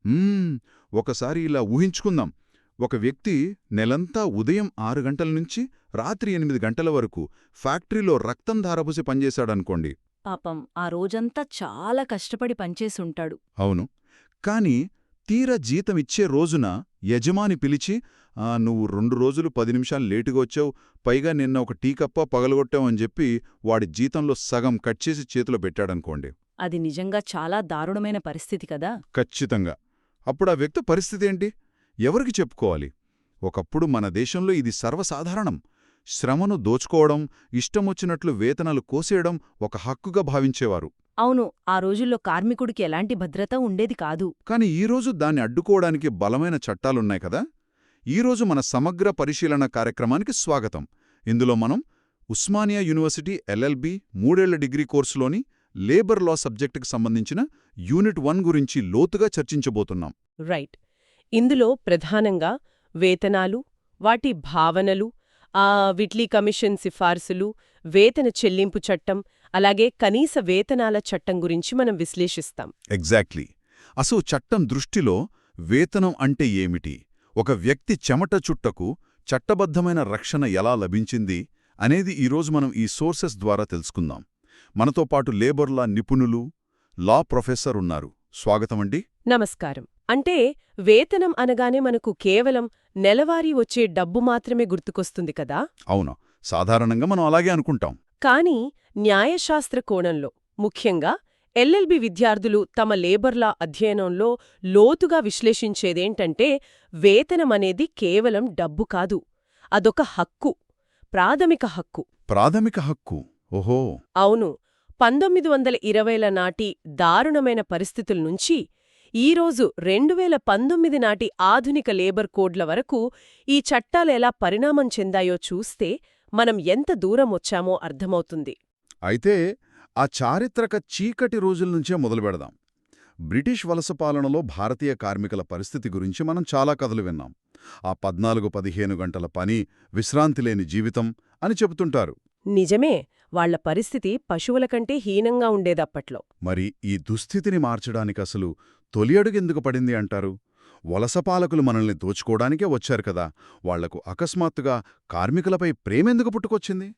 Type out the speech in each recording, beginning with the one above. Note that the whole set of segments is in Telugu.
మ్మ్, ఒకసారి ఇలా ఊహించుకుందాం. ఒక వ్యక్తి నెలంతా ఉదయం 6 గంటల నుంచి రాత్రి 8 గంటల వరకు ఫ్యాక్టరీలో రక్తం ధారపోసి పనిచేశాడనుకోండి. పాపం ఆ రోజంతా చాలా కష్టపడి పనిచేసుంటాడు. అవును. కాని తీర జీతమిచ్చే రోజున యజమాని పిలిచి నువ్వు 2 రోజులు 10 నిమిషాలు లేటుగా వచ్చావు, పైగా నిన్న ఒక టీ కప్ప పగలగొట్టావు అని చెప్పి వాడి జీతంలో సగం కట్ చేసి చేతిలో పెట్టాడనుకోండి. అది నిజంగా చాలా దారుణమైన పరిస్థితి కదా. ఖచ్చితంగా. అప్పుడా వ్యక్తి పరిస్థితేంటి? ఎవరికి చెప్పుకోవాలి? ఒకప్పుడు మన దేశంలో ఇది సర్వసాధారణం. శ్రమను దోచుకోవడం, ఇష్టమొచ్చినట్లు వేతనాలు కోసేయడం ఒక హక్కుగా భావించేవారు. అవును, ఆ రోజుల్లో కార్మికుడికి ఎలాంటి భద్రత ఉండేది కాదు. కాని ఈరోజు దాన్ని అడ్డుకోవడానికి బలమైన చట్టాలున్నాయి కదా. ఈరోజు మన సమగ్ర పరిశీలన కార్యక్రమానికి స్వాగతం. ఇందులో మనం ఉస్మానియా యూనివర్సిటీ LLB 3 ఏళ్ల డిగ్రీ కోర్సులోని లేబర్ లా సబ్జెక్టుకి సంబంధించిన యూనిట్ 1 గురించి లోతుగా చర్చించబోతున్నాం. రైట్. ఇందులో ప్రధానంగా వేతనాలు, వాటి భావనలు, విట్లీ కమిషన్ సిఫార్సులు, వేతన చెల్లింపు చట్టం, అలాగే కనీస వేతనాల చట్టం గురించి మనం విశ్లేషిస్తాం. ఎగ్జాక్ట్లీ. అసలు చట్టం దృష్టిలో వేతనం అంటే ఏమిటి, ఒక వ్యక్తి చెమట చుట్టకు చట్టబద్ధమైన రక్షణ ఎలా లభించింది అనేది ఈరోజు మనం ఈ సోర్సెస్ ద్వారా తెలుసుకుందాం. మనతో పాటు లేబర్ లా నిపుణులు, లా ప్రొఫెసర్ ఉన్నారు. స్వాగతమండి. నమస్కారం. అంటే వేతనం అనగానే మనకు కేవలం నెలవారీ వచ్చే డబ్బు మాత్రమే గుర్తుకొస్తుంది కదా. అవును, సాధారణంగా మనం అలాగే అనుకుంటాం. కానీ న్యాయశాస్త్ర కోణంలో, ముఖ్యంగా LLB విద్యార్థులు తమ లేబర్లా అధ్యయనంలో లోతుగా విశ్లేషించేదేంటంటే వేతనమనేది కేవలం డబ్బు కాదు, అదొక హక్కు, ప్రాథమిక హక్కు. ప్రాథమిక హక్కు? ఓహో. అవును. 1920ల నాటి దారుణమైన పరిస్థితుల నుంచి ఈరోజు 2019 నాటి ఆధునిక లేబర్ కోడ్ల వరకు ఈ చట్టాలెలా పరిణామం చెందాయో చూస్తే మనం ఎంత దూరం వచ్చామో అర్థమవుతుంది. అయితే ఆ చారిత్రక చీకటి రోజుల నుంచే మొదలుపెడదాం. బ్రిటిష్ వలస పాలనలో భారతీయ కార్మికుల పరిస్థితి గురించి మనం చాలా కథలు విన్నాం. ఆ 14-15 గంటల పని, విశ్రాంతి లేని జీవితం అని చెబుతుంటారు. నిజమే, వాళ్ల పరిస్థితి పశువుల కంటే హీనంగా ఉండేదప్పట్లో. మరి ఈ దుస్థితిని మార్చడానికసలు తొలి అడుగెందుకు పడింది అంటారు? వలస పాలకులు మనల్ని దోచుకోవడానికే వచ్చారు కదా, వాళ్లకు అకస్మాత్తుగా కార్మికులపై ప్రేమెందుకు పుట్టుకొచ్చింది?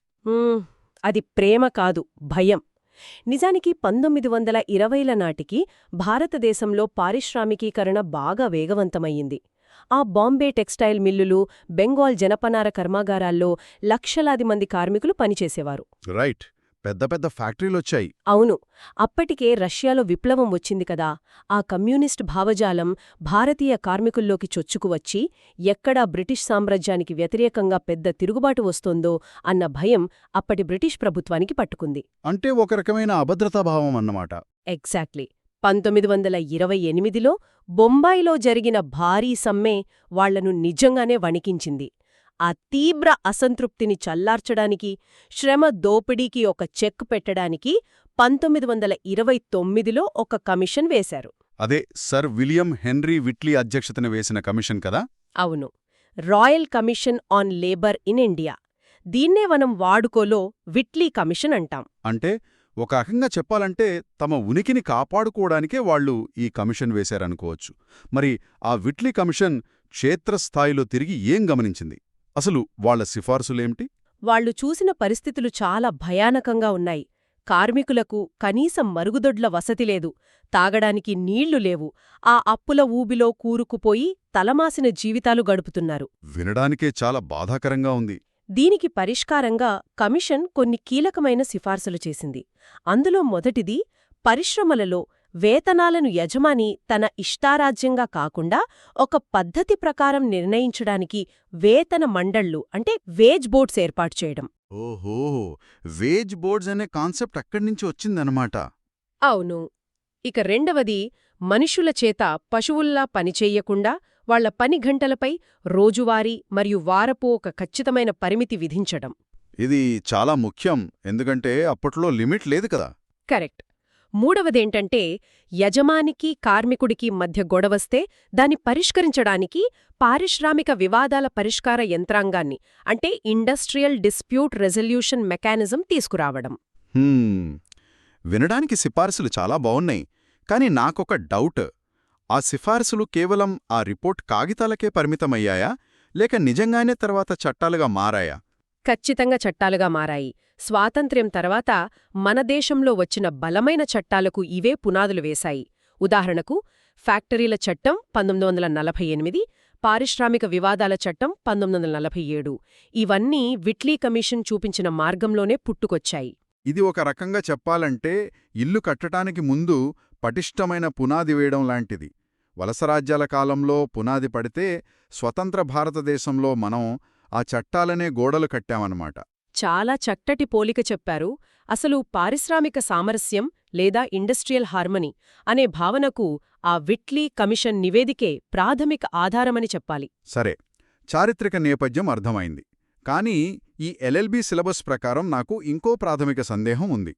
అది ప్రేమ కాదు, భయం. నిజానికి 1920ల నాటికి భారతదేశంలో పారిశ్రామికీకరణ బాగా వేగవంతమయ్యింది. ఆ బాంబే టెక్స్టైల్ మిల్లులు, బెంగాల్ జనపనార కర్మాగారాల్లో లక్షలాది మంది కార్మికులు పనిచేసేవారు. రైట్, పెద్ద పెద్ద ఫ్యాక్టరీలొచ్చాయి. అవును. అప్పటికే రష్యాలో విప్లవం వచ్చింది కదా. ఆ కమ్యూనిస్ట్ భావజాలం భారతీయ కార్మికుల్లోకి చొచ్చుకువచ్చి ఎక్కడా బ్రిటిష్ సామ్రాజ్యానికి వ్యతిరేకంగా పెద్ద తిరుగుబాటు వస్తోందో అన్న భయం అప్పటి బ్రిటిష్ ప్రభుత్వానికి పట్టుకుంది. అంటే ఒక రకమైన అభద్రతాభావం అన్నమాట. ఎగ్జాక్ట్లీ. 1928లో బొంబాయిలో జరిగిన భారీ సమ్మె వాళ్లను నిజంగానే వణికించింది. ఆ తీవ్ర అసంతృప్తిని చల్లార్చడానికి, శ్రమ దోపిడీకి ఒక చెక్ పెట్టడానికి 1929లో ఒక కమిషన్ వేశారు. అదే సర్ విలియం హెన్రీ విట్లీ అధ్యక్షతన వేసిన కమిషన్ కదా? అవును, royal commission on labour in India. దీన్నే మనం వాడుకోలో విట్లీ కమిషన్ అంటాం. అంటే ఒక రకంగా చెప్పాలంటే తమ ఉనికిని కాపాడుకోవడానికే వాళ్లు ఈ కమిషన్ వేశారనుకోవచ్చు. మరి ఆ విట్లీ కమిషన్ క్షేత్రస్థాయిలో తిరిగి ఏం గమనించింది? అసలు వాళ్ల సిఫార్సులేమిటి? వాళ్లు చూసిన పరిస్థితులు చాలా భయానకంగా ఉన్నాయి. కార్మికులకు కనీసం మరుగుదొడ్ల వసతి లేదు, తాగడానికి నీళ్లు లేవు, ఆ అప్పుల ఊబిలో కూరుకుపోయి తలమాసిన జీవితాలు గడుపుతున్నారు. వినడానికే చాలా బాధాకరంగా ఉంది. దీనికి పరిష్కారంగా కమిషన్ కొన్ని కీలకమైన సిఫార్సులు చేసింది. అందులో మొదటిది, పరిశ్రమలలో వేతనాలను యజమాని తన ఇష్టారాజ్యంగా కాకుండా ఒక పద్ధతి ప్రకారం నిర్ణయించడానికి వేతన మండళ్లు అంటే వేజ్ బోర్డ్స్ ఏర్పాటు చేయడం. ఓహో, వేజ్ బోర్డ్స్ అనే కాన్సెప్ట్ అక్కడ్నుంచి వచ్చిందన్నమాట. అవును. ఇక రెండవది, మనుషుల చేత పశువుల్లా పనిచెయ్యకుండా వాళ్ల పని గంటలపై రోజువారీ మరియు వారపు ఒక ఖచ్చితమైన పరిమితి విధించడం. ఇది చాలా ముఖ్యం, ఎందుకంటే అప్పట్లో లిమిట్ లేదు కదా. కరెక్ట్. మూడవదేంటంటే, యజమానికి కార్మికుడికి మధ్య గొడవస్తే దాన్ని పరిష్కరించడానికి పారిశ్రామిక వివాదాల పరిష్కార యంత్రాంగాన్ని అంటే ఇండస్ట్రియల్ డిస్ప్యూట్ రెజల్యూషన్ మెకానిజం తీసుకురావడం. వినడానికి సిఫార్సులు చాలా బావున్నాయి, కాని నాకొక డౌట్. ఆ సిఫార్సులు కేవలం ఆ రిపోర్ట్ కాగితాలకే పరిమితమయ్యాయా లేక నిజంగానే తర్వాత చట్టాలుగా మారాయా? ఖచ్చితంగా చట్టాలుగా మారాయి. స్వాతంత్ర్యం తర్వాత మన దేశంలో వచ్చిన బలమైన చట్టాలకు ఇవే పునాదులు వేశాయి. ఉదాహరణకు ఫ్యాక్టరీల చట్టం 1948, పారిశ్రామిక వివాదాల చట్టం 1947. ఇవన్నీ విట్లీ కమిషన్ చూపించిన మార్గంలోనే పుట్టుకొచ్చాయి. ఇది ఒక రకంగా చెప్పాలంటే ఇల్లు కట్టటానికి ముందు పటిష్టమైన పునాది వేయడం లాంటిది. వలసరాజ్యాల కాలంలో పునాది పడితే స్వతంత్ర భారతదేశంలో మనం ఆ చట్టాలనే గోడలు కట్టామన్నమాట. చాలా చక్కటి పోలిక చెప్పారు. అసలు పారిశ్రామిక సామరస్యం లేదా ఇండస్ట్రియల్ హార్మనీ అనే భావనకు ఆ విట్లీ కమిషన్ నివేదికే ప్రాథమిక ఆధారమని చెప్పాలి. సరే, చారిత్రక నేపథ్యం అర్థమైంది. కానీ ఈ ఎల్ఎల్బి సిలబస్ ప్రకారం నాకు ఇంకో ప్రాథమిక సందేహం ఉంది.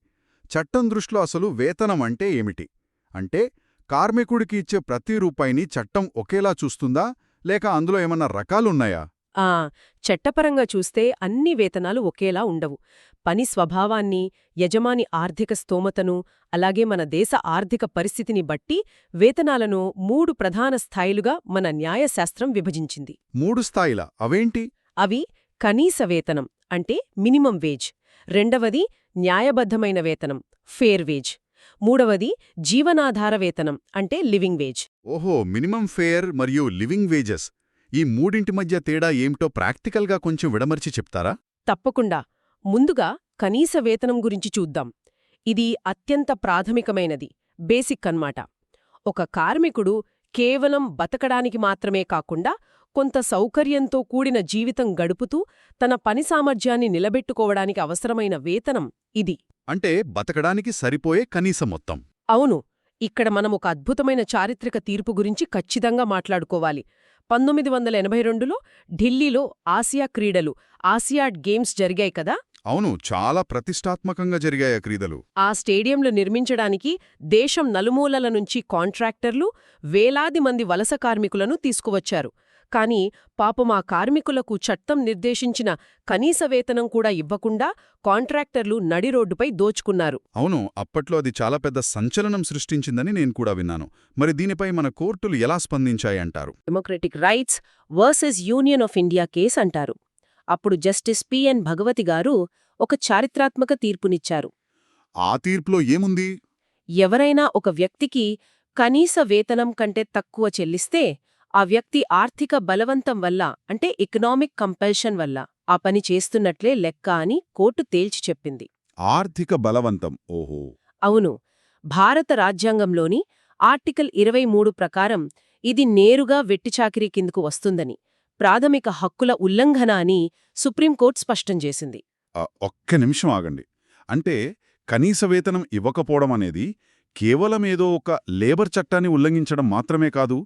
చట్టం దృష్టిలో అసలు వేతనం అంటే ఏమిటి? అంటే కార్మికుడికి ఇచ్చే ప్రతి రూపాయిని చట్టం ఒకేలా చూస్తుందా లేక అందులో ఏమన్నా రకాలున్నాయా? చట్టపరంగా చూస్తే అన్ని వేతనాలు ఒకేలా ఉండవు. పని స్వభావాన్ని, యజమాని ఆర్థిక స్తోమతను, అలాగే మన దేశ ఆర్థిక పరిస్థితిని బట్టి వేతనాలను 3 ప్రధాన స్థాయిలుగా మన న్యాయశాస్త్రం విభజించింది. 3 స్థాయిలా? అవేంటి? అవి కనీస వేతనం అంటే మినిమం వేజ్, రెండవది న్యాయబద్ధమైన వేతనం ఫేర్ వేజ్, మూడవది జీవనాధార వేతనం అంటే లివింగ్ వేజ్. ఓహో, మినిమం ఫేర్ మరియు లివింగ్ వేజెస్, ఈ మూడింటి మధ్య తేడా ఏమిటో ప్రాక్టికల్గా కొంచెం విడమర్చి చెప్తారా? తప్పకుండా. ముందుగా కనీస వేతనం గురించి చూద్దాం. ఇది అత్యంత ప్రాథమికమైనది, బేసిక్ అన్నమాట. ఒక కార్మికుడు కేవలం బతకడానికి మాత్రమే కాకుండా కొంత సౌకర్యంతో కూడిన జీవితం గడుపుతూ తన పని సామర్థ్యాన్ని నిలబెట్టుకోవడానికి అవసరమైన వేతనం ఇది. అంటే బతకడానికి సరిపోయే కనీస మొత్తం. అవును. ఇక్కడ మనం ఒక అద్భుతమైన చారిత్రక తీర్పు గురించి ఖచ్చితంగా మాట్లాడుకోవాలి. 1982లో ఢిల్లీలో ఆసియా క్రీడలు, ఆసియాడ్ గేమ్స్ జరిగాయి కదా. అవును, చాలా ప్రతిష్టాత్మకంగా జరిగాయి క్రీడలు. ఆ స్టేడియంలు నిర్మించడానికి దేశం నలుమూలల నుంచి కాంట్రాక్టర్లు, వేలాది మంది వలస కార్మికులను తీసుకువచ్చారు. కానీ పాపం ఆ కార్మికులకు చట్టం నిర్దేశించిన కనీస వేతనం కూడా ఇవ్వకుండా కాంట్రాక్టర్లు నడి రోడ్డుపై దోచుకున్నారు. అవును, అప్పట్లో అది చాలా పెద్ద సంచలనం సృష్టించిందని నేను కూడా విన్నాను. మరి దీనిపై మన కోర్టులు ఎలా స్పందించాయంటారు? Democratic rights versus union of India case అంటారు. అప్పుడు జస్టిస్ పిఎన్ భగవతి గారు ఒక చారిత్రాత్మక తీర్పునిచ్చారు. ఆ తీర్పులో ఏముంది? ఎవరైనా ఒక వ్యక్తికి కనీస వేతనం కంటే తక్కువ చెల్లిస్తే ఆ వ్యక్తి ఆర్థిక బలవంతం వల్ల అంటే ఎకనామిక్ కంపల్షన్ వల్ల ఆ పని చేస్తున్నట్లే లెక్క అని కోర్టు తేల్చి చెప్పింది. ఆర్థిక బలవంతం? ఓహో. అవును. భారత రాజ్యాంగంలోని ఆర్టికల్ 23 ప్రకారం ఇది నేరుగా వెట్టిచాకిరీ కిందకు వస్తుందని, ప్రాథమిక హక్కుల ఉల్లంఘన అని సుప్రీంకోర్టు స్పష్టం చేసింది. ఒక్క నిమిషం ఆగండి. అంటే కనీస వేతనం ఇవ్వకపోవడం అనేది కేవలం ఏదో ఒక లేబర్ చట్టాన్ని ఉల్లంఘించడం మాత్రమే కాదు,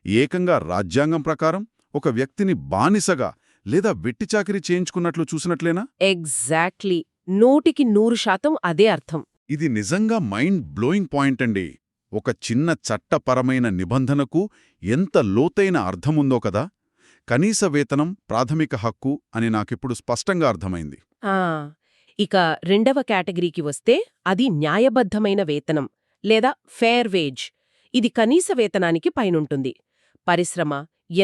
ఏకంగా రాజ్యాంగం ప్రకారం ఒక వ్యక్తిని బానిసగా లేదా వెట్టిచాకిరీ చేయించుకున్నట్లు చూసినట్లేనా? ఎగ్జాక్ట్లీ. 100% అదే అర్థం. ఇది నిజంగా మైండ్ బ్లోయింగ్ పాయింట్ అండి. ఒక చిన్న చట్టపరమైన నిబంధనకు ఎంత లోతైన అర్థముందో కదా. కనీస వేతనం ప్రాథమిక హక్కు అని నాకిప్పుడు స్పష్టంగా అర్థమైంది. ఇక రెండవ కేటగిరీకి వస్తే అది న్యాయబద్ధమైన వేతనం లేదా ఫేర్ వేజ్. ఇది కనీస వేతనానికి పైనుంటుంది. పరిశ్రమ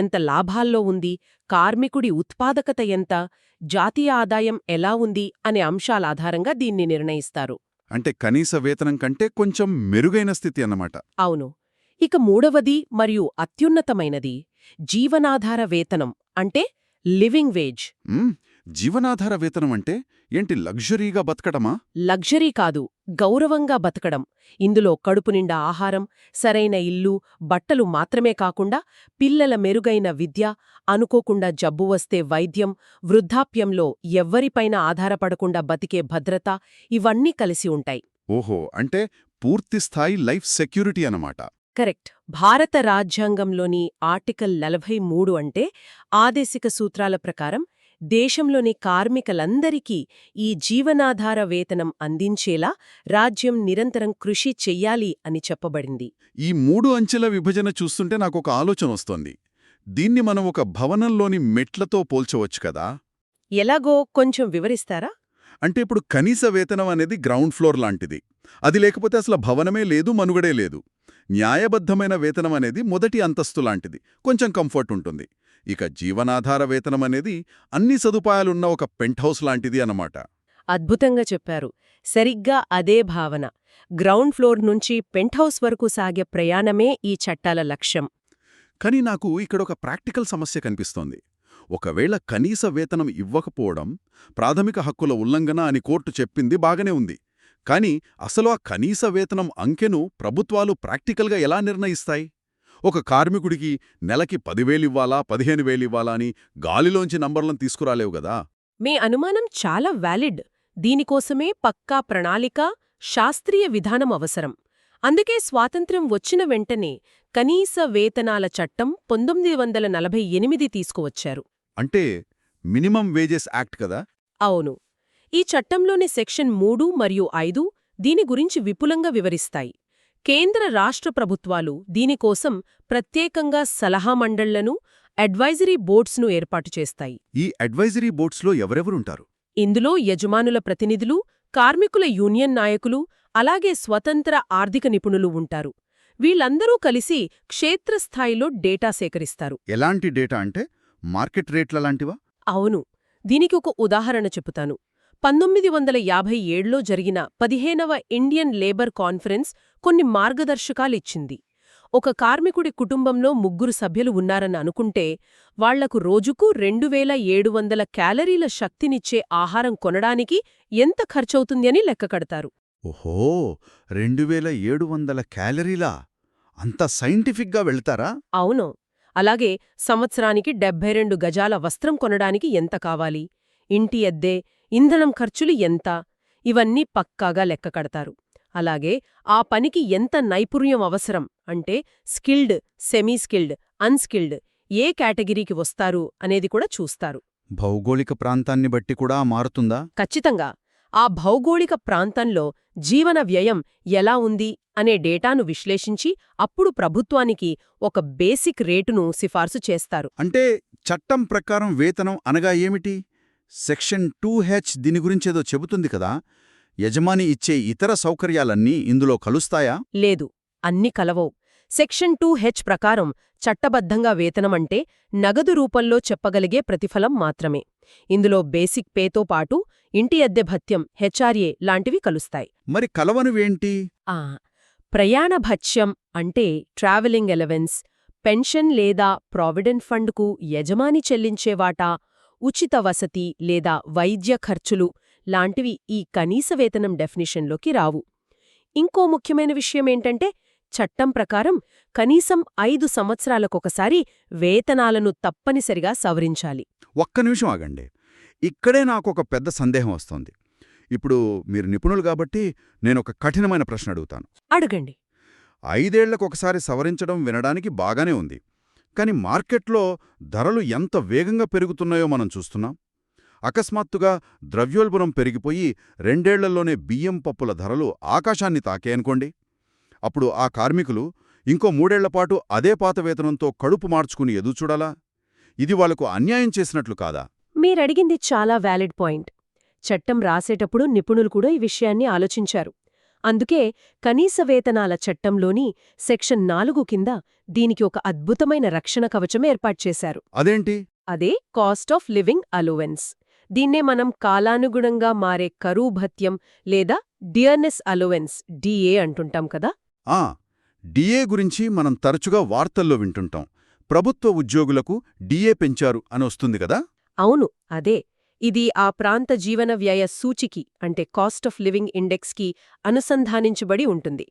ఎంత లాభాల్లో ఉంది, కార్మికుడి ఉత్పాదకత ఎంత, జాతీయ ఆదాయం ఎలా ఉంది అనే అంశాల ఆధారంగా దీన్ని నిర్ణయిస్తారు. అంటే కనీస వేతనం కంటే కొంచెం మెరుగైన స్థితి అన్నమాట. అవును. ఇక మూడవది మరియు అత్యున్నతమైనది జీవనాధార వేతనం అంటే లివింగ్ వేజ్. జీవనాధార వేతనం అంటే ఏంటి? లగ్జరీగా బతకడమా? లగ్జరీ కాదు, గౌరవంగా బతకడం. ఇందులో కడుపు నిండా ఆహారం, సరైన ఇల్లు, బట్టలు మాత్రమే కాకుండా పిల్లల మెరుగైన విద్య, అనుకోకుండా జబ్బు వస్తే వైద్యం, వృద్ధాప్యంలో ఎవ్వరిపైన ఆధారపడకుండా బతికే భద్రత, ఇవన్నీ కలిసి ఉంటాయి. ఓహో, అంటే పూర్తిస్థాయి లైఫ్ సెక్యూరిటీ అన్నమాట. కరెక్ట్. భారత రాజ్యాంగంలోని ఆర్టికల్ 43 అంటే ఆదేశిక సూత్రాల ప్రకారం దేశంలోని కార్మికులందరికీ ఈ జీవనాధార వేతనం అందించేలా రాజ్యం నిరంతరం కృషి చెయ్యాలి అని చెప్పబడింది. ఈ 3 అంచెల విభజన చూస్తుంటే నాకొక ఆలోచన వస్తోంది. దీన్ని మనం ఒక భవనంలోని మెట్లతో పోల్చవచ్చు కదా. ఎలాగో కొంచెం వివరిస్తారా? అంటే ఇప్పుడు కనీస వేతనం అనేది గ్రౌండ్ ఫ్లోర్ లాంటిది. అది లేకపోతే అసలు భవనమే లేదు, మనుగడే లేదు. న్యాయబద్ధమైన వేతనం అనేది మొదటి అంతస్తు లాంటిది, కొంచెం కంఫర్ట్ ఉంటుంది. ఇక జీవనాధార వేతనం అనేది అన్ని సదుపాయాలున్న ఒక పెంట్ హౌస్ లాంటిది అన్నమాట. అద్భుతంగా చెప్పారు. సరిగ్గా అదే భావన. గ్రౌండ్ ఫ్లోర్ నుంచి పెంట్ హౌస్ వరకు సాగే ప్రయాణమే ఈ చట్టాల లక్ష్యం. కానీ నాకు ఇక్కడొక ప్రాక్టికల్ సమస్య కనిపిస్తోంది. ఒకవేళ కనీస వేతనం ఇవ్వకపోవడం ప్రాథమిక హక్కుల ఉల్లంఘన అని కోర్టు చెప్పింది బాగానే ఉంది. కానీ అసలు ఆ కనీస వేతనం అంకెను ప్రభుత్వాలు ప్రాక్టికల్గా ఎలా నిర్ణయిస్తాయి? ఒక కార్మికుడికి నెలకి 10,000 ఇవ్వాలా 15,000 ఇవ్వాలా అని గాలిలోంచి నంబర్లను తీసుకురాలేవు గదా. మీ అనుమానం చాలా వ్యాలిడ్. దీనికోసమే పక్కా ప్రణాళిక, శాస్త్రీయ విధానం అవసరం. అందుకే స్వాతంత్ర్యం వచ్చిన వెంటనే కనీస వేతనాల చట్టం 1948 తీసుకువచ్చారు. అంటే మినిమం వేజెస్ యాక్ట్ కదా. అవును. ఈ చట్టంలోని సెక్షన్ 3 మరియు 5 దీని గురించి విపులంగా వివరిస్తాయి. కేంద్ర రాష్ట్ర ప్రభుత్వాలు దీనికోసం ప్రత్యేకంగా సలహా మండళ్లను, అడ్వైజరీ బోర్డ్స్ను ఏర్పాటు చేస్తాయి. ఈ అడ్వైజరీ బోర్డ్స్లో ఎవరెవరుంటారు? ఇందులో యజమానుల ప్రతినిధులు, కార్మికుల యూనియన్ నాయకులు, అలాగే స్వతంత్ర ఆర్థిక నిపుణులు ఉంటారు. వీళ్ళందరూ కలిసి క్షేత్రస్థాయిలో డేటా సేకరిస్తారు. ఎలాంటి డేటా అంటే మార్కెట్ రేట్ల లాంటివా? అవును. దీనికి ఒక ఉదాహరణ చెబుతాను. 1957లో జరిగిన 15వ ఇండియన్ లేబర్ కాన్ఫరెన్స్ కొన్ని మార్గదర్శకాలిచ్చింది. ఒక కార్మికుడి కుటుంబంలో 3 సభ్యులు ఉన్నారని అనుకుంటే వాళ్లకు రోజుకు 2700 క్యాలరీల శక్తినిచ్చే ఆహారం కొనడానికి ఎంత ఖర్చవుతుంది అని లెక్కకడతారు. ఓహో, 2700 క్యాలరీలా? అంత సైంటిఫిక్గా వెళ్తారా? అవును. అలాగే సంవత్సరానికి 72 గజాల వస్త్రం కొనడానికి ఎంత కావాలి, ఇంటి అద్దె, ఇంధనం ఖర్చులు ఎంత, ఇవన్నీ పక్కాగా లెక్కకడతారు. అలాగే ఆ పనికి ఎంత నైపుణ్యం అవసరం అంటే స్కిల్డ్, సెమీ స్కిల్డ్, అన్స్కిల్డ్, ఏ కేటగిరీకి వస్తారు అనేది కూడా చూస్తారు. భౌగోళిక ప్రాంతాన్ని బట్టి కూడా మారుతుందా? ఖచ్చితంగా. ఆ భౌగోళిక ప్రాంతంలో జీవన వ్యయం ఎలా ఉంది అనే డేటాను విశ్లేషించి అప్పుడు ప్రభుత్వానికి ఒక బేసిక్ రేటును సిఫార్సు చేస్తారు. అంటే చట్టం ప్రకారం వేతనం అనగా ఏమిటి? సెక్షన్ 2H దీని గురించేదో చెబుతుంది కదా. యజమాని ఇచ్చే ఇతర సౌకర్యాలన్నీ ఇందులో కలుస్తాయా? లేదు, అన్ని కలవవు. సెక్షన్ 2H ప్రకారం చట్టబద్ధంగా వేతనమంటే నగదు రూపంలో చెప్పగలిగే ప్రతిఫలం మాత్రమే. ఇందులో బేసిక్ పేతో పాటు ఇంటి అద్దె భత్యం, HRA లాంటివి కలుస్తాయి. మరి కలవనివేంటి? ప్రయాణ భత్యం అంటే ట్రావెలింగ్ ఎలవెన్స్, పెన్షన్ లేదా ప్రావిడెంట్ ఫండ్కు యజమాని చెల్లించే వాటా, ఉచిత వసతి లేదా వైద్య ఖర్చులు లాంటివి ఈ కనీస వేతనం డెఫినిషన్లోకి రావు. ఇంకో ముఖ్యమైన విషయమేంటంటే చట్టం ప్రకారం కనీసం 5 సంవత్సరాలకొకసారి వేతనాలను తప్పనిసరిగా సవరించాలి. ఒక్క నిమిషం ఆగండి. ఇక్కడే నాకొక పెద్ద సందేహం వస్తోంది. ఇప్పుడు మీరు నిపుణులు కాబట్టి నేనొక కఠినమైన ప్రశ్న అడుగుతాను. అడగండి. 5 ఏళ్లకొకసారి సవరించడం వినడానికి బాగానే ఉంది. కాని మార్కెట్లో ధరలు ఎంత వేగంగా పెరుగుతున్నాయో మనం చూస్తున్నాం. అకస్మాత్తుగా ద్రవ్యోల్బణం పెరిగిపోయి 2 ఏళ్లలోనే బియ్యం పప్పుల ధరలు ఆకాశాన్ని తాకేయనుకోండి. అప్పుడు ఆ కార్మికులు ఇంకో 3 ఏళ్లపాటు అదే పాత వేతనంతో కడుపు మార్చుకుని ఎదుచూడాలా? ఇది వాళ్లకు అన్యాయం చేసినట్లు కాదా? మీరడిగింది చాలా వ్యాలిడ్ పాయింట్. చట్టం రాసేటప్పుడు నిపుణులు కూడా ఈ విషయాన్ని ఆలోచించారు. అందుకే కనీస వేతనాల చట్టంలోని సెక్షన్ 4 కింద దీనికి ఒక అద్భుతమైన రక్షణ కవచం ఏర్పాటుచేశారు. అదేంటి? అదే కాస్ట్ ఆఫ్ లివింగ్ అలొవెన్స్. దీన్నే మనం కాలానుగుణంగా మారే కరూ భత్యం లేదా డియర్నెస్ అలొవెన్స్ DA అంటుంటాం కదా. DA గురించి మనం తరచుగా వార్తల్లో వింటుంటాం. ప్రభుత్వ ఉద్యోగులకు DA పెంచారు అని వస్తుంది కదా. అవును, అదే. ఇది ఆ ప్రాంత జీవన వ్యయ సూచికి అంటే కాస్ట్ ఆఫ్ లివింగ్ ఇండెక్స్కి అనుసంధానించబడి ఉంటుంది.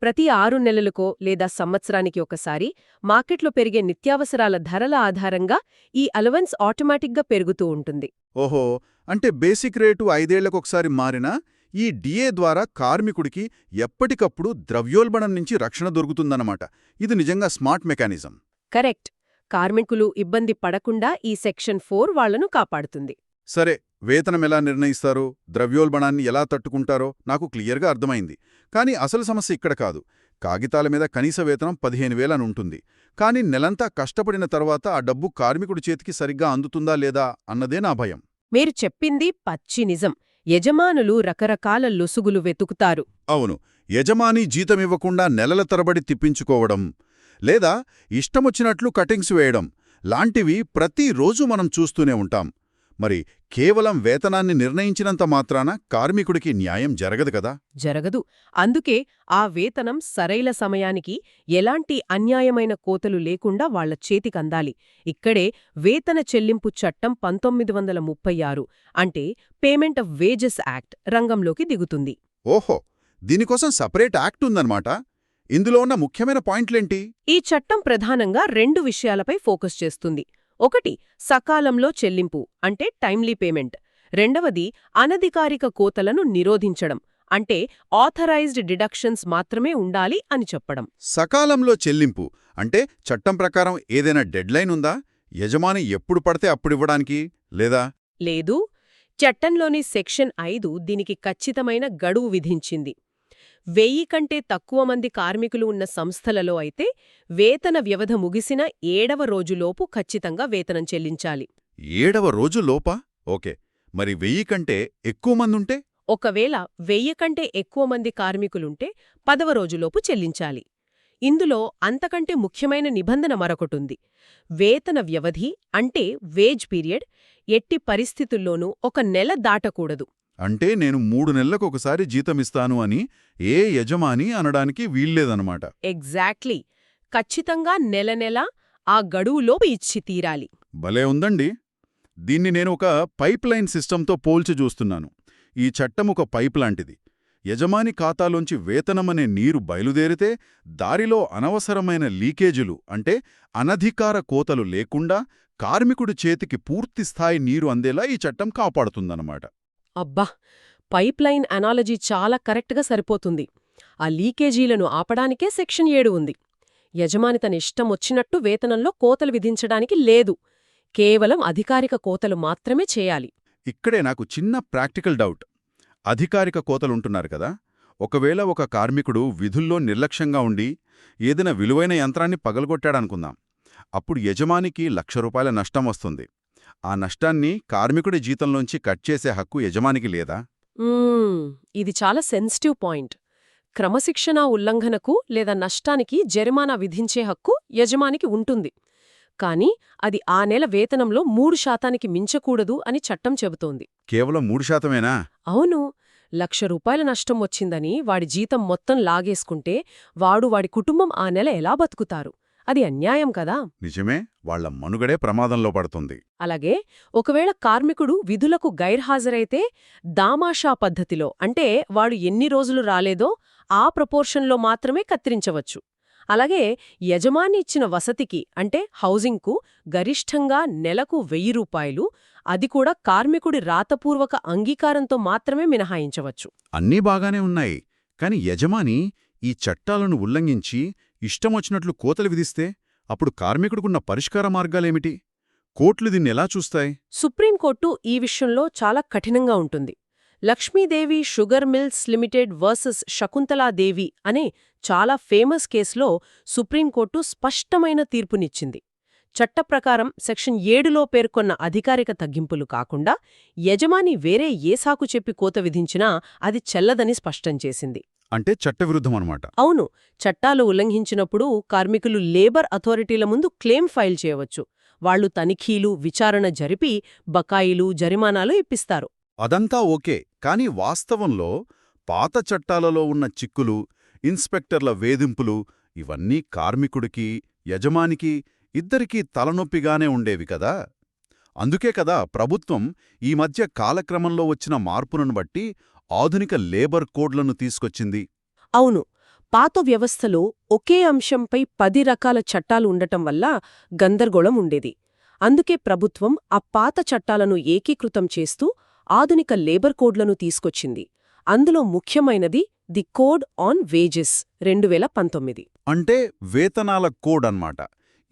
ప్రతి 6 నెలలకో లేదా సంవత్సరానికి ఒకసారి మార్కెట్లో పెరిగే నిత్యావసరాల ధరల ఆధారంగా ఈ అలవెన్స్ ఆటోమేటిక్గా పెరుగుతూ ఉంటుంది. ఓహో, అంటే బేసిక్ రేటు 5 ఏళ్లకొకసారి మారినా ఈ DA ద్వారా కార్మికుడికి ఎప్పటికప్పుడు ద్రవ్యోల్బణం నుంచి రక్షణ దొరుకుతుందన్నమాట. ఇది నిజంగా స్మార్ట్ మెకానిజం. కరెక్ట్. కార్మికులు ఇబ్బంది పడకుండా ఈ సెక్షన్ 4 వాళ్లను కాపాడుతుంది. సరే, వేతనం ఎలా నిర్ణయిస్తారో, ద్రవ్యోల్బణాన్ని ఎలా తట్టుకుంటారో నాకు క్లియర్గా అర్థమైంది. కానీ అసలు సమస్య ఇక్కడ కాదు. కాగితాల మీద కనీస వేతనం 15,000 అని ఉంటుంది. కానీ నెలంతా కష్టపడిన తర్వాత ఆ డబ్బు కార్మికుడి చేతికి సరిగ్గా అందుతుందా లేదా అన్నదే నా భయం. మీరు చెప్పింది పచ్చి నిజం. యజమానులు రకరకాల లొసుగులు వెతుకుతారు. అవును, యజమాని జీతమివ్వకుండా నెలల తరబడి తిప్పించుకోవడం లేదా ఇష్టమొచ్చినట్లు కటింగ్స్ వేయడం లాంటివి ప్రతిరోజు మనం చూస్తూనే ఉంటాం. మరి కేవలం వేతనాన్ని నిర్ణయించినంత మాత్రాన కార్మికుడికి న్యాయం జరగదు కదా? జరగదు. అందుకే ఆ వేతనం సరైన సమయానికి ఎలాంటి అన్యాయమైన కోతలు లేకుండా వాళ్ల చేతికందాలి. ఇక్కడే వేతన చెల్లింపు చట్టం 1936 అంటే పేమెంట్ ఆఫ్ వేజెస్ యాక్ట్ రంగంలోకి దిగుతుంది. ఓహో, దీనికోసం సపరేట్ యాక్ట్ ఉందన్నమాట. ఇందులో ఉన్న ముఖ్యమైన పాయింట్లేంటి? ఈ చట్టం ప్రధానంగా 2 విషయాలపై ఫోకస్ చేస్తుంది. ఒకటి, సకాలంలో చెల్లింపు అంటే టైమ్లీ పేమెంట్. రెండవది, అనధికారిక కోతలను నిరోధించడం అంటే ఆథరైజ్డ్ డిడక్షన్స్ మాత్రమే ఉండాలి అని చెప్పడం. సకాలంలో చెల్లింపు అంటే చట్టం ప్రకారం ఏదైనా డెడ్లైన్ ఉందా? యజమాని ఎప్పుడు పడితే అప్పుడివ్వడానికి లేదా? లేదు. చట్టంలోని సెక్షన్ 5 దీనికి ఖచ్చితమైన గడువు విధించింది. 1000 కంటే తక్కువ మంది కార్మికులు ఉన్న సంస్థలలో అయితే వేతన వ్యవధి ముగిసిన 7వ రోజులోపు ఖచ్చితంగా వేతనం చెల్లించాలి. 7వ రోజు లోపా? ఓకే. మరి 1000 కంటే ఎక్కువ మందుంటే? ఒకవేళ 1000 కంటే ఎక్కువ మంది కార్మికులుంటే 10వ రోజులోపు చెల్లించాలి. ఇందులో అంతకంటే ముఖ్యమైన నిబంధన మరొకటుంది. వేతన వ్యవధి అంటే వేజ్ పీరియడ్ ఎట్టి పరిస్థితుల్లోనూ 1 నెల దాటకూడదు. అంటే నేను 3 నెలలకొకసారి జీతమిస్తాను అని ఏ యజమాని అనడానికి వీల్లేదనమాట. ఎగ్జాక్ట్లీ. ఖచ్చితంగా నెల నెల ఆ గడువులోపు ఇచ్చి తీరాలి. భలే ఉందండి. దీన్ని నేను ఒక పైప్ లైన్ సిస్టంతో పోల్చి చూస్తున్నాను. ఈ చట్టం ఒక పైప్ లాంటిది. యజమాని ఖాతాలోంచి వేతనమనే నీరు బయలుదేరితే దారిలో అనవసరమైన లీకేజీలు అంటే అనధికార కోతలు లేకుండా కార్మికుడి చేతికి పూర్తిస్థాయి నీరు అందేలా ఈ చట్టం కాపాడుతుందన్నమాట. అబ్బా, పైప్ లైన్ అనాలజీ చాలా కరెక్ట్గా సరిపోతుంది. ఆ లీకేజీలను ఆపడానికే సెక్షన్ 7 ఉంది. యజమాని తన ఇష్టం వచ్చినట్టు వేతనంలో కోతలు విధించడానికి లేదు. కేవలం అధికారిక కోతలు మాత్రమే చేయాలి. ఇక్కడే నాకు చిన్న ప్రాక్టికల్ డౌట్. అధికారిక కోతలుంటున్నారు కదా, ఒకవేళ ఒక కార్మికుడు విధుల్లో నిర్లక్ష్యంగా ఉండి ఏదైనా విలువైన యంత్రాన్ని పగలగొట్టాడనుకుందాం. అప్పుడు యజమానికి ₹1,00,000 నష్టం వస్తుంది. ఆ నష్టాన్ని కార్మికుడి జీతంలోంచి కట్ చేసే హక్కు యజమానికి లేదా? ఇది చాలా సెన్సిటివ్ పాయింట్. క్రమశిక్షణా ఉల్లంఘనకు లేదా నష్టానికి జరిమానా విధించే హక్కు యజమానికి ఉంటుంది. కానీ అది ఆ నెల వేతనంలో 3% మించకూడదు అని చట్టం చెబుతోంది. కేవలం 3%? అవును. ₹1,00,000 నష్టం వచ్చిందని వాడి జీతం మొత్తం లాగేసుకుంటే వాడి కుటుంబం ఆ నెల ఎలా బతుకుతారు? అది అన్యాయం కదా? నిజమే, వాళ్ల మనుగడే ప్రమాదంలో పడుతుంది. అలాగే ఒకవేళ కార్మికుడు విధులకు గైర్హాజరైతే దామాషా పద్ధతిలో అంటే వాడు ఎన్ని రోజులు రాలేదో ఆ ప్రపోర్షన్లో మాత్రమే కత్తిరించవచ్చు. అలాగే యజమాని ఇచ్చిన వసతికి అంటే హౌజింగ్కు గరిష్టంగా నెలకు ₹1,000, అది కూడా కార్మికుడి రాతపూర్వక అంగీకారంతో మాత్రమే మినహాయించవచ్చు. అన్నీ బాగానే ఉన్నాయి. కాని యజమాని ఈ చట్టాలను ఉల్లంఘించి ఇష్టమొచ్చినట్లు కోతలు విధిస్తే అప్పుడు కార్మికుడికున్న పరిష్కార మార్గాలేమిటి? కోర్టులు దీన్నెలా చూస్తాయి? సుప్రీంకోర్టు ఈ విషయంలో చాలా కఠినంగా ఉంటుంది. Lakshmidevi sugar mills limited versus Shakuntaladevi అనే చాలా ఫేమస్ కేసులో సుప్రీంకోర్టు స్పష్టమైన తీర్పునిచ్చింది. చట్టప్రకారం సెక్షన్ 7లో పేర్కొన్న అధికారిక తగ్గింపులు కాకుండా యజమాని వేరే ఏ సాకు చెప్పి కోత విధించినా అది చెల్లదని స్పష్టం చేసింది. అంటే చట్టవిరుద్ధమన్నమాట. అవును. చట్టాలు ఉల్లంఘించినప్పుడు కార్మికులు లేబర్ అథారిటీల ముందు క్లెయిమ్ ఫైల్ చేయవచ్చు. వాళ్లు తనిఖీలు, విచారణ జరిపి బకాయిలు, జరిమానాలు ఇప్పిస్తారు. అదంతా ఓకే. కాని వాస్తవంలో పాత చట్టాలలో ఉన్న చిక్కులు, ఇన్స్పెక్టర్ల వేధింపులు ఇవన్నీ కార్మికుడికి, యజమానికి ఇద్దరికీ తలనొప్పిగానే ఉండేవి కదా. అందుకే కదా ప్రభుత్వం ఈ మధ్య కాలక్రమంలో వచ్చిన మార్పులను బట్టి ఆధునిక లేబర్ కోడ్లను తీసుకొచ్చింది. అవును. పాత వ్యవస్థలో ఒకే అంశంపై 10 రకాల చట్టాలు ఉండటం వల్ల గందరగోళం ఉండేది. అందుకే ప్రభుత్వం ఆ పాత చట్టాలను ఏకీకృతం చేస్తూ ఆధునిక లేబర్ కోడ్లను తీసుకొచ్చింది. అందులో ముఖ్యమైనది ది కోడ్ ఆన్ వేజెస్ 2019. అంటే వేతనాల కోడ్ అన్నమాట.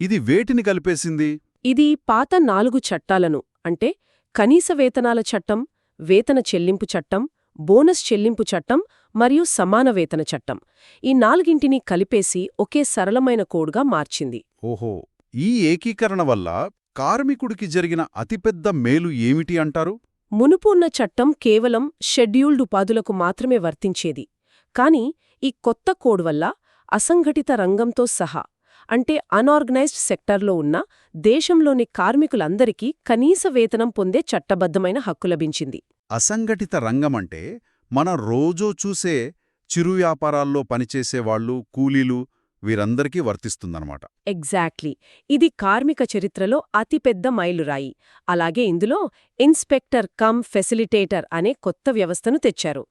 ఇది వేటిని కలిపేసింది? ఇది పాత 4 చట్టాలను అంటే కనీస వేతనాల చట్టం, వేతన చెల్లింపు చట్టం, బోనస్ చెల్లింపు చట్టం మరియు సమాన వేతన చట్టం, ఈ 4ంటిని కలిపేసి ఒకే సరళమైన కోడ్గా మార్చింది. ఓహో, ఈ ఏకీకరణ వల్ల కార్మికుడికి జరిగిన అతిపెద్ద మేలు ఏమిటి అంటారు? మునుపు ఉన్న చట్టం కేవలం షెడ్యూల్డ్ ఉపాధులకు మాత్రమే వర్తించేది. కాని ఈ కొత్త కోడ్ వల్ల అసంఘటిత రంగంతో సహా అంటే అనార్గనైజ్డ్ సెక్టార్లో ఉన్న దేశంలోని కార్మికులందరికీ కనీస వేతనం పొందే చట్టబద్ధమైన హక్కు లభించింది. అసంఘటిత రంగమంటే మనం రోజూ చూసే చిరు వ్యాపారాల్లో పనిచేసేవాళ్లు, కూలీలు వీరందరికీ వర్తిస్తుందన్నమాట. ఎగ్జాక్ట్లీ. ఇది కార్మిక చరిత్రలో అతిపెద్ద మైలురాయి. అలాగే ఇందులో ఇన్స్పెక్టర్ కమ్ ఫెసిలిటేటర్ అనే కొత్త వ్యవస్థను తెచ్చారు.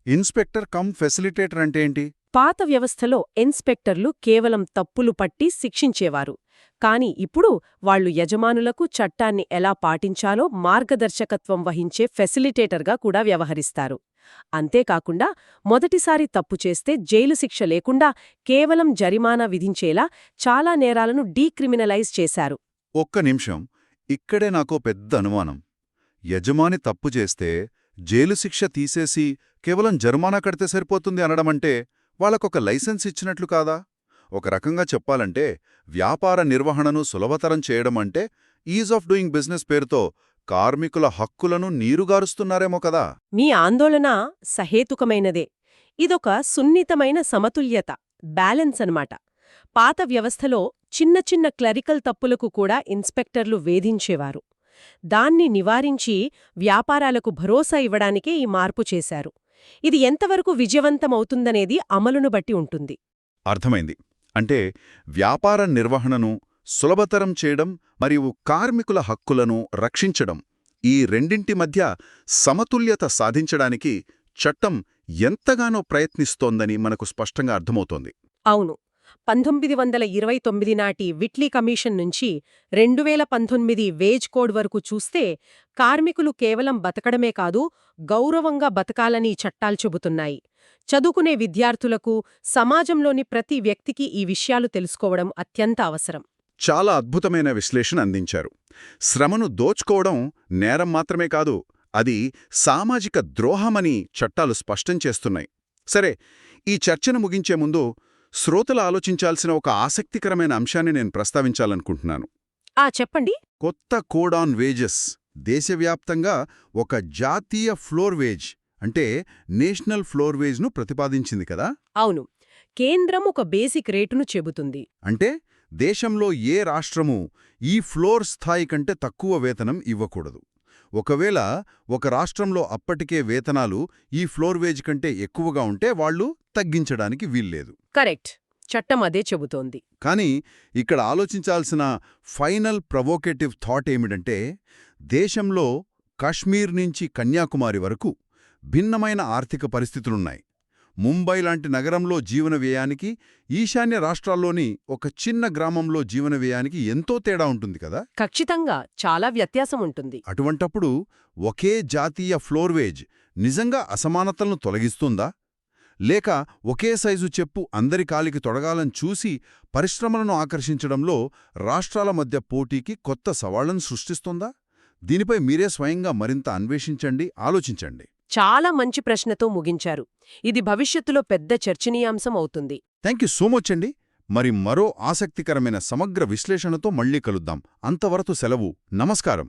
ఇన్స్పెక్టర్ కమ్ ఫెసిలిటేటర్ అంటే ఏంటి? పాత వ్యవస్థలో ఇన్స్పెక్టర్లు కేవలం తప్పులు పట్టి శిక్షించేవారు. కాని ఇప్పుడు వాళ్లు యజమానులకు చట్టాన్ని ఎలా పాటించాలో మార్గదర్శకత్వం వహించే ఫెసిలిటేటర్గా కూడా వ్యవహరిస్తారు. అంతేకాకుండా మొదటిసారి తప్పు చేస్తే జైలు శిక్ష లేకుండా కేవలం జరిమానా విధించేలా చాలా నేరాలను డీక్రిమినలైజ్ చేశారు. ఒక్క నిమిషం, ఇక్కడే నాకో పెద్ద అనుమానం. యజమాని తప్పు చేస్తే జైలు శిక్ష తీసేసి కేవలం జరిమానా కడితే సరిపోతుంది అనడమంటే వాళ్ళకొక లైసెన్స్ ఇచ్చినట్లు కాదా? ఒక రకంగా చెప్పాలంటే వ్యాపార నిర్వహణను సులభతరం చేయడమంటే ఈజ్ ఆఫ్ డూయింగ్ బిజినెస్ పేరుతో కార్మికుల హక్కులను నీరుగారుస్తున్నారేమో కదా? మీ ఆందోళన సహేతుకమైనదే. ఇదొక సున్నితమైన సమతుల్యత, బ్యాలెన్స్ అన్నమాట. పాత వ్యవస్థలో చిన్న చిన్న క్లరికల్ తప్పులకు కూడా ఇన్స్పెక్టర్లు వేధించేవారు. దాన్ని నివారించి వ్యాపారాలకు భరోసా ఇవ్వడానికే ఈ మార్పు చేశారు. ఇది ఎంతవరకు విజయవంతమవుతుందనేది అమలును బట్టి ఉంటుంది. అర్థమైంది. అంటే వ్యాపార నిర్వహణను సులభతరం చేయడం మరియు కార్మికుల హక్కులను రక్షించడం, ఈ రెండింటి మధ్య సమతుల్యత సాధించడానికి చట్టం ఎంతగానో ప్రయత్నిస్తోందని మనకు స్పష్టంగా అర్థమవుతోంది. అవును. 1929 నాటి విట్లీ కమిషన్ నుంచి 2019 వేజ్ కోడ్ వరకు చూస్తే కార్మికులు కేవలం బతకడమే కాదు, గౌరవంగా బతకాలని చట్టాలు చెబుతున్నాయి. చదువుకునే విద్యార్థులకు, సమాజంలోని ప్రతి వ్యక్తికి ఈ విషయాలు తెలుసుకోవడం అత్యంత అవసరం. చాలా అద్భుతమైన విశ్లేషణ అందించారు. శ్రమను దోచుకోవడం నేరం మాత్రమే కాదు, అది సామాజిక ద్రోహమని చట్టాలు స్పష్టం చేస్తున్నాయి. సరే, ఈ చర్చను ముగించే ముందు శ్రోతలు ఆలోచించాల్సిన ఒక ఆసక్తికరమైన అంశాన్ని నేను ప్రస్తావించాలనుకుంటున్నాను. చెప్పండి. కొత్త కోడ్ ఆన్ వేజెస్ దేశవ్యాప్తంగా ఒక జాతీయ ఫ్లోర్ వేజ్ అంటే నేషనల్ ఫ్లోర్ వేజ్ను ప్రతిపాదించింది కదా? అవును. కేంద్రం ఒక బేసిక్ రేటును చెబుతుంది. అంటే దేశంలో ఏ రాష్ట్రమూ ఈ ఫ్లోర్ స్థాయి కంటే తక్కువ వేతనం ఇవ్వకూడదు. ఒకవేళ ఒక రాష్ట్రంలో అప్పటికే వేతనాలు ఈ ఫ్లోర్ వేజ్ కంటే ఎక్కువగా ఉంటే వాళ్లు తగ్గించడానికి వీల్లేదు. కరెక్ట్. చట్టం అదే చెబుతోంది. కానీ ఇక్కడ ఆలోచించాల్సిన ఫైనల్ ప్రవోకేటివ్ థాట్ ఏమిటంటే, దేశంలో కశ్మీర్ నుంచి కన్యాకుమారి వరకు భిన్నమైన ఆర్థిక పరిస్థితులున్నాయి. ముంబై లాంటి నగరంలో జీవన వ్యయానికి, ఈశాన్య రాష్ట్రాల్లోని ఒక చిన్న గ్రామంలో జీవన వ్యయానికి ఎంతో తేడా ఉంటుంది కదా? ఖచ్చితంగా చాలా వ్యత్యాసం ఉంటుంది. అటువంటప్పుడు ఒకే జాతీయ ఫ్లోర్ వేజ్ నిజంగా అసమానతలను తొలగిస్తుందా? లేక ఒకే సైజు చెప్పు అందరి కాలికి తొడగాలని చూసి పరిశ్రమలను ఆకర్షించడంలో రాష్ట్రాల మధ్య పోటీకి కొత్త సవాళ్లను సృష్టిస్తుందా? దీనిపై మీరే స్వయంగా మరింత అన్వేషించండి, ఆలోచించండి. చాలా మంచి ప్రశ్నతో ముగించారు. ఇది భవిష్యత్తులో పెద్ద చర్చనీయాంశం అవుతుంది. థాంక్యూ సో మచ్ అండి. మరి మరో ఆసక్తికరమైన సమగ్ర విశ్లేషణతో మళ్ళీ కలుద్దాం. అంతవరకు సెలవు. నమస్కారం.